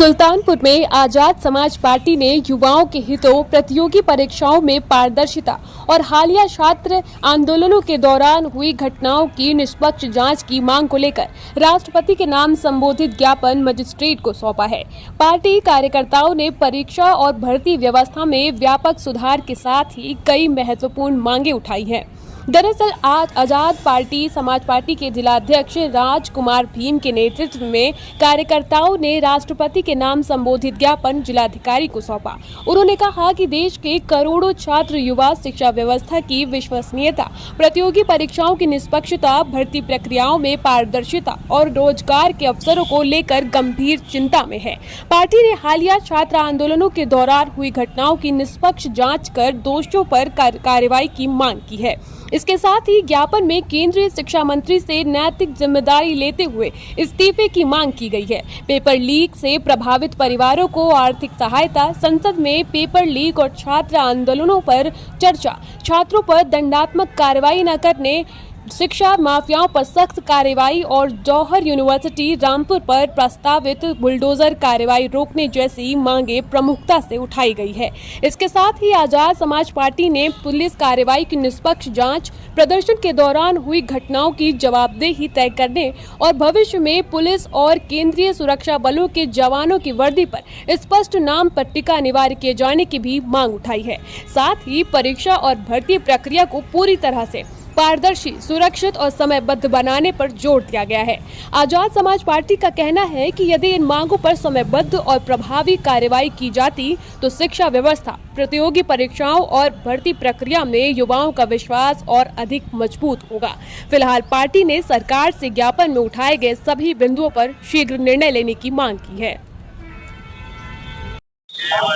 सुल्तानपुर में आजाद समाज पार्टी ने युवाओं के हितों, प्रतियोगी परीक्षाओं में पारदर्शिता और हालिया छात्र आंदोलनों के दौरान हुई घटनाओं की निष्पक्ष जांच की मांग को लेकर राष्ट्रपति के नाम संबोधित ज्ञापन मजिस्ट्रेट को सौंपा है। पार्टी कार्यकर्ताओं ने परीक्षा और भर्ती व्यवस्था में व्यापक सुधार के साथ ही कई महत्वपूर्ण मांगे उठाई हैं। दरअसल आज आजाद पार्टी समाज पार्टी के जिलाध्यक्ष राजकुमार भीम के नेतृत्व में कार्यकर्ताओं ने राष्ट्रपति के नाम संबोधित ज्ञापन जिलाधिकारी को सौंपा। उन्होंने कहा कि देश के करोड़ों छात्र युवा शिक्षा व्यवस्था की विश्वसनीयता, प्रतियोगी परीक्षाओं की निष्पक्षता, भर्ती प्रक्रियाओं में पारदर्शिता और रोजगार के अवसरों को लेकर गंभीर चिंता में है। पार्टी ने हालिया छात्र आंदोलनों के दौरान हुई घटनाओं की निष्पक्ष जाँच कर दोषियों पर कार्रवाई की मांग की है। इसके साथ ही ज्ञापन में केंद्रीय शिक्षा मंत्री से नैतिक जिम्मेदारी लेते हुए इस्तीफे की मांग की गई है। पेपर लीक से प्रभावित परिवारों को आर्थिक सहायता, संसद में पेपर लीक और छात्र आंदोलनों पर चर्चा, छात्रों पर दंडात्मक कार्रवाई न करने, शिक्षा माफियाओं पर सख्त कार्रवाई और जौहर यूनिवर्सिटी रामपुर पर प्रस्तावित बुलडोजर कार्रवाई रोकने जैसी मांगे प्रमुखता से उठाई गई है। इसके साथ ही आजाद समाज पार्टी ने पुलिस कार्रवाई की निष्पक्ष जांच, प्रदर्शन के दौरान हुई घटनाओं की जवाबदेही तय करने और भविष्य में पुलिस और केंद्रीय सुरक्षा बलों के जवानों की वर्दी पर स्पष्ट नाम पट्टिका अनिवार्य किए जाने की भी मांग उठाई है। साथ ही परीक्षा और भर्ती प्रक्रिया को पूरी तरह से पारदर्शी, सुरक्षित और समयबद्ध बनाने पर जोर दिया गया है। आजाद समाज पार्टी का कहना है कि यदि इन मांगों पर समयबद्ध और प्रभावी कार्रवाई की जाती तो शिक्षा व्यवस्था, प्रतियोगी परीक्षाओं और भर्ती प्रक्रिया में युवाओं का विश्वास और अधिक मजबूत होगा। फिलहाल पार्टी ने सरकार से ज्ञापन में उठाए गए सभी बिंदुओं पर शीघ्र निर्णय लेने की मांग की है।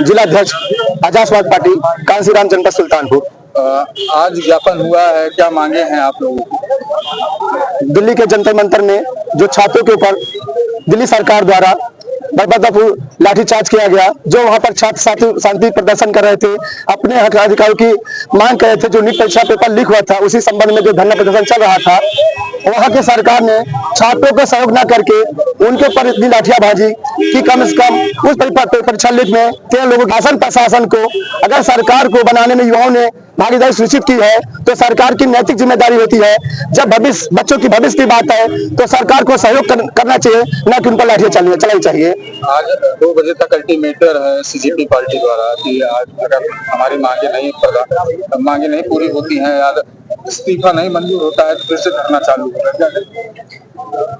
जिलाध्यक्ष आजाद समाज पार्टी कांसीराम जनपद सुल्तानपुर। आज ज्ञापन हुआ है, क्या मांगे हैं आप लोगों की? दिल्ली के जंतर मंतर में जो छात्रों के ऊपर दिल्ली सरकार द्वारा बर्बादापुर लाठीचार्ज किया गया, जो वहां पर छात्र शांति प्रदर्शन कर रहे थे, अपने हक अधिकारों की मांग कर रहे थे, जो नीट परीक्षा पेपर लीक हुआ था, उसी संबंध में जो धरना प्रदर्शन चल रहा था, वहां की सरकार ने छात्रों को सहयोग न करके उनके ऊपर इतनी लाठियाबाजी कि कम से कम उस परीक्षा लीक में 13 लोगों शासन प्रशासन को, अगर सरकार को बनाने में युवाओं ने भागीदारी सुनिश्चित की है तो सरकार की नैतिक जिम्मेदारी होती है। जब बच्चों की भविष्य की बात है तो सरकार को सहयोग करना चाहिए, न कि उन पर लाठियां चलानी चाहिए। आज 2 बजे तक अल्टीमेटर है सीजेपी पार्टी द्वारा कि आज अगर हमारी मांगे नहीं पूरी होती हैं या इस्तीफा नहीं मंजूर होता है तो फिर से धरना चालू होगा।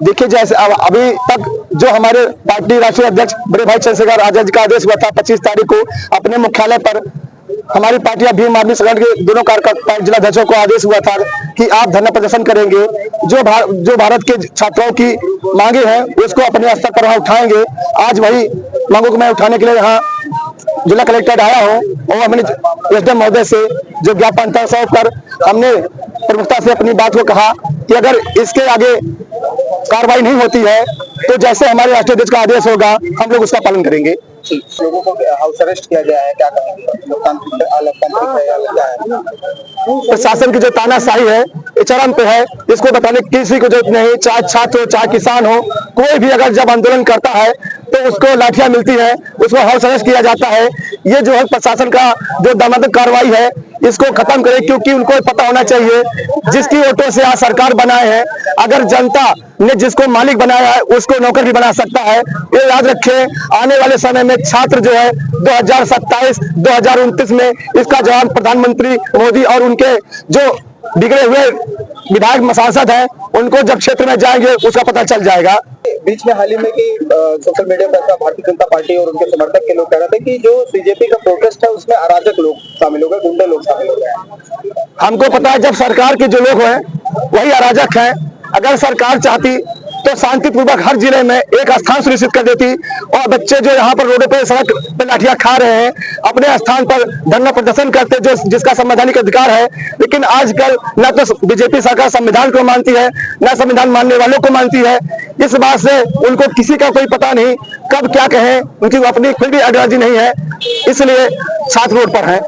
देखिए, जैसे अभी तक जो हमारे पार्टी राष्ट्रीय अध्यक्ष बड़े भाई चंद्रशेखर आजाद का आदेश हुआ था 25 तारीख को अपने मुख्यालय पर, हमारी पार्टियां भीम आर्मी संगठन के दोनों जिलाध्यक्षों को आदेश हुआ था कि आप धरना प्रदर्शन करेंगे, जो भारत के छात्रों की मांगे हैं उसको अपने स्तर पर वहां उठाएंगे। आज वही मांगों को मैं उठाने के लिए यहाँ जिला कलेक्टर आया हूँ और अपने एसडीएम महोदय से जो ज्ञापन था सौंप कर हमने प्रमुखता से अपनी बात को कहा कि अगर इसके आगे कार्रवाई नहीं होती है तो जैसे हमारे राष्ट्रीय अध्यक्ष का आदेश होगा हम लोग उसका पालन करेंगे। लोगों को हाउस अरेस्ट किया गया है, क्या कहेंगे? प्रशासन की जो तानाशाही है ये चरम पे है, इसको बताने किसी को जरूरत नहीं। चाहे छात्र हो, चाहे किसान हो, कोई भी अगर जब आंदोलन करता है तो उसको लाठियां मिलती है, उसको हाउस अरेस्ट किया जाता है। ये जो है प्रशासन का जो दमनक कार्रवाई है इसको खत्म करें, क्योंकि उनको पता होना चाहिए जिसकी वोटों से आज सरकार बनाए हैं, अगर जनता ने जिसको मालिक बनाया है उसको नौकर भी बना सकता है। ये याद रखें, आने वाले समय में छात्र जो है 2027-2029 में इसका जवाब प्रधानमंत्री मोदी और उनके जो बिगड़े हुए विधायक सांसद हैं उनको जब क्षेत्र में जाएंगे उसका पता चल जाएगा। बीच में हाल ही में कि सोशल मीडिया पर भारतीय जनता पार्टी और उनके समर्थक के लोग कह रहे थे कि जो बीजेपी का प्रोटेस्ट है उसमें अराजक लोग शामिल हो गए, गुंडे लोग शामिल हो गए। हमको पता है जब सरकार के जो लोग हैं वही अराजक हैं। अगर सरकार चाहती तो शांतिपूर्वक हर जिले में एक स्थान सुनिश्चित कर देती और बच्चे जो यहाँ पर रोडों पे सड़क पे लाठियां खा रहे हैं अपने स्थान पर धरना प्रदर्शन करते जो जिसका संवैधानिक अधिकार है। लेकिन आजकल न तो बीजेपी सरकार संविधान को मानती है न संविधान मानने वालों को मानती है। इस बात से उनको किसी का कोई पता नहीं कब क्या कहें, उनकी अपनी कोई भी आइडियोलॉजी नहीं है, इसलिए छात्र रोड पर है।